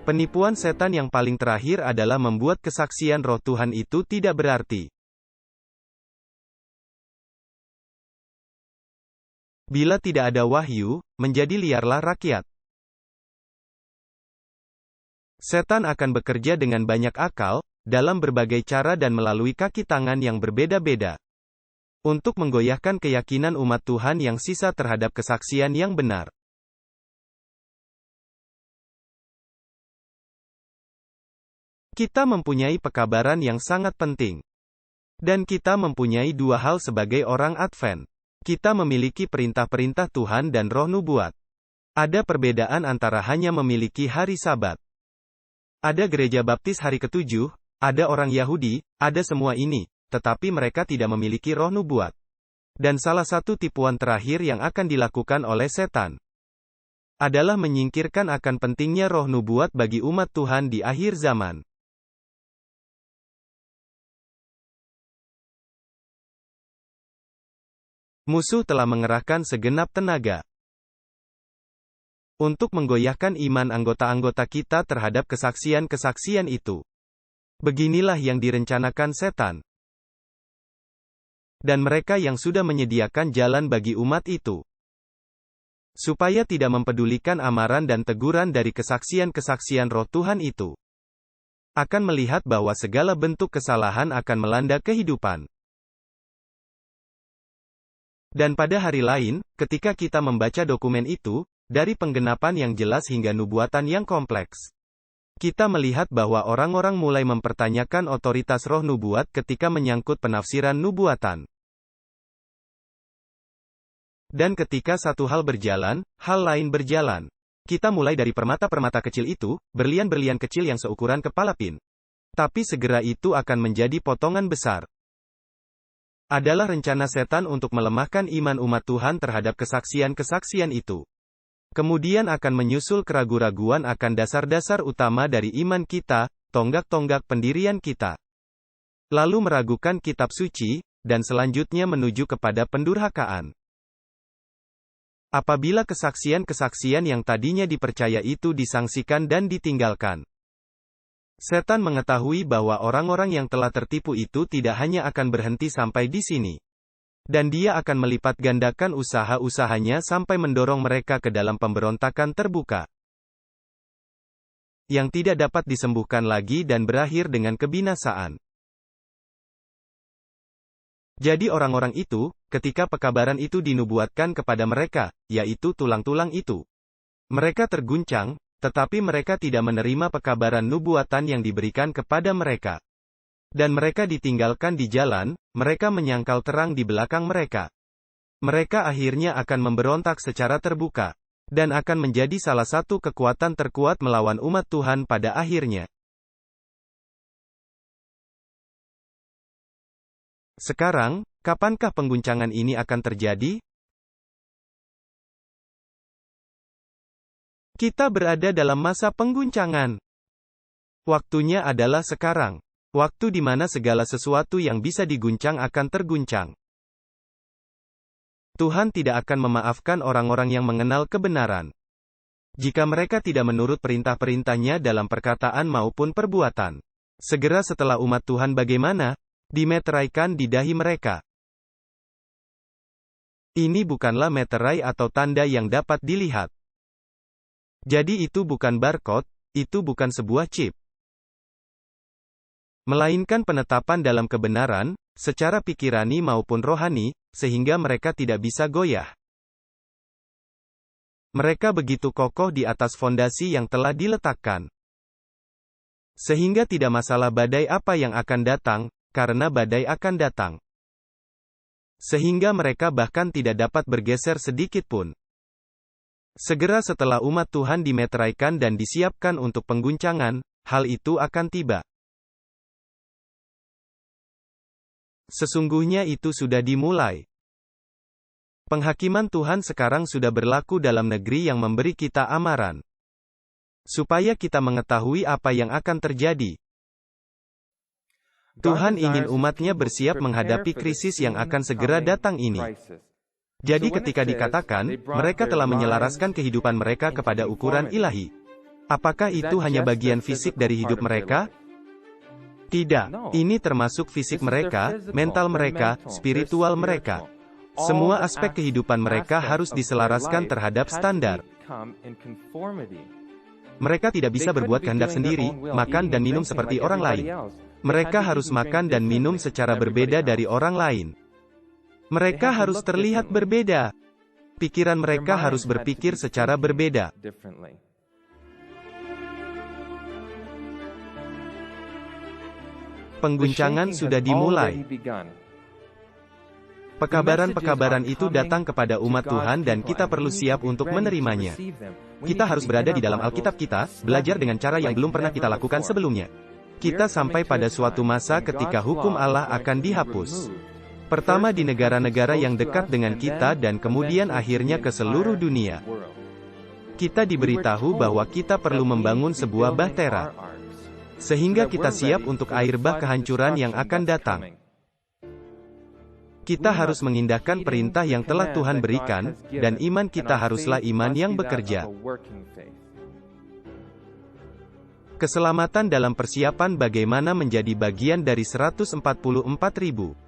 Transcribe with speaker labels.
Speaker 1: Penipuan setan yang paling terakhir adalah membuat kesaksian Roh Tuhan itu tidak berarti. Bila tidak ada wahyu, menjadi liarlah rakyat. Setan akan bekerja dengan banyak akal, dalam berbagai cara dan melalui kaki tangan yang berbeda-beda. Untuk menggoyahkan keyakinan umat Tuhan yang sisa terhadap kesaksian yang benar. Kita mempunyai pekabaran yang sangat penting. Dan kita mempunyai dua hal sebagai orang Advent. Kita memiliki perintah-perintah Tuhan dan roh nubuat. Ada perbedaan antara hanya memiliki hari Sabat. Ada gereja baptis hari ke-7, ada orang Yahudi, ada semua ini, tetapi mereka tidak memiliki roh nubuat. Dan salah satu tipuan terakhir yang akan dilakukan oleh setan adalah menyingkirkan akan pentingnya roh nubuat bagi umat Tuhan di akhir zaman. Musuh telah mengerahkan segenap tenaga untuk menggoyahkan iman anggota-anggota kita terhadap kesaksian-kesaksian itu. Beginilah yang direncanakan setan. Dan mereka yang sudah menyediakan jalan bagi umat itu. Supaya tidak mempedulikan amaran dan teguran dari kesaksian-kesaksian Roh Tuhan itu. Akan melihat bahwa segala bentuk kesalahan akan melanda kehidupan. Dan pada hari lain, ketika kita membaca dokumen itu, dari penggenapan yang jelas hingga nubuatan yang kompleks, kita melihat bahwa orang-orang mulai mempertanyakan otoritas roh nubuat ketika menyangkut penafsiran nubuatan. Dan ketika satu hal berjalan, hal lain berjalan. Kita mulai dari permata-permata kecil itu, berlian-berlian kecil yang seukuran kepala pin. Tapi segera itu akan menjadi potongan besar. Adalah rencana setan untuk melemahkan iman umat Tuhan terhadap kesaksian-kesaksian itu. Kemudian akan menyusul keraguan-raguan akan dasar-dasar utama dari iman kita, tonggak-tonggak pendirian kita. Lalu meragukan kitab suci, dan selanjutnya menuju kepada pendurhakaan. Apabila kesaksian-kesaksian yang tadinya dipercaya itu disangsikan dan ditinggalkan. Setan mengetahui bahwa orang-orang yang telah tertipu itu tidak hanya akan berhenti sampai di sini. Dan dia akan melipat gandakan usaha-usahanya sampai mendorong mereka ke dalam pemberontakan terbuka. Yang tidak dapat disembuhkan lagi dan berakhir dengan kebinasaan. Jadi orang-orang itu, ketika pekabaran itu dinubuatkan kepada mereka, yaitu tulang-tulang itu. Mereka terguncang, tetapi mereka tidak menerima pekabaran nubuatan yang diberikan kepada mereka. Dan mereka ditinggalkan di jalan, mereka menyangkal terang di belakang mereka. Mereka akhirnya akan memberontak secara terbuka. Dan akan menjadi salah satu kekuatan terkuat melawan umat Tuhan pada akhirnya. Sekarang, kapankah pengguncangan ini akan terjadi? Kita berada dalam masa pengguncangan. Waktunya adalah sekarang. Waktu di mana segala sesuatu yang bisa diguncang akan terguncang. Tuhan tidak akan memaafkan orang-orang yang mengenal kebenaran. Jika mereka tidak menurut perintah-perintahnya dalam perkataan maupun perbuatan. Segera setelah umat Tuhan bagaimana? Dimeteraikan di dahi mereka. Ini bukanlah meterai atau tanda yang dapat dilihat. Jadi itu bukan barcode, itu bukan sebuah chip. Melainkan penetapan dalam kebenaran, secara pikirani maupun rohani, sehingga mereka tidak bisa goyah. Mereka begitu kokoh di atas fondasi yang telah diletakkan. Sehingga tidak masalah badai apa yang akan datang, karena badai akan datang. Sehingga mereka bahkan tidak dapat bergeser sedikit pun. Segera setelah umat Tuhan dimeteraikan dan disiapkan untuk pengguncangan, hal itu akan tiba. Sesungguhnya itu sudah dimulai. Penghakiman Tuhan sekarang sudah berlaku dalam negeri yang memberi kita amaran. Supaya kita mengetahui apa yang akan terjadi. Tuhan ingin umatnya bersiap menghadapi krisis yang akan segera datang ini. Jadi ketika dikatakan, mereka telah menyelaraskan kehidupan mereka kepada ukuran ilahi. Apakah itu hanya bagian fisik dari hidup mereka? Tidak. Ini termasuk fisik mereka, mental mereka, spiritual mereka. Semua aspek kehidupan mereka harus diselaraskan terhadap standar. Mereka tidak bisa berbuat kehendak sendiri, makan dan minum seperti orang lain. Mereka harus makan dan minum secara berbeda dari orang lain. Mereka harus terlihat berbeda. Pikiran mereka harus berpikir secara berbeda. Pengguncangan sudah dimulai. Pekabaran-pekabaran itu datang kepada umat Tuhan dan kita perlu siap untuk menerimanya. Kita harus berada di dalam Alkitab kita, belajar dengan cara yang belum pernah kita lakukan sebelumnya. Kita sampai pada suatu masa ketika hukum Allah akan dihapus. Pertama di negara-negara yang dekat dengan kita dan kemudian akhirnya ke seluruh dunia. Kita diberitahu bahwa kita perlu membangun sebuah bahtera, sehingga kita siap untuk air bah kehancuran yang akan datang. Kita harus mengindahkan perintah yang telah Tuhan berikan, dan iman kita haruslah iman yang bekerja. Keselamatan dalam persiapan bagaimana menjadi bagian dari 144.000.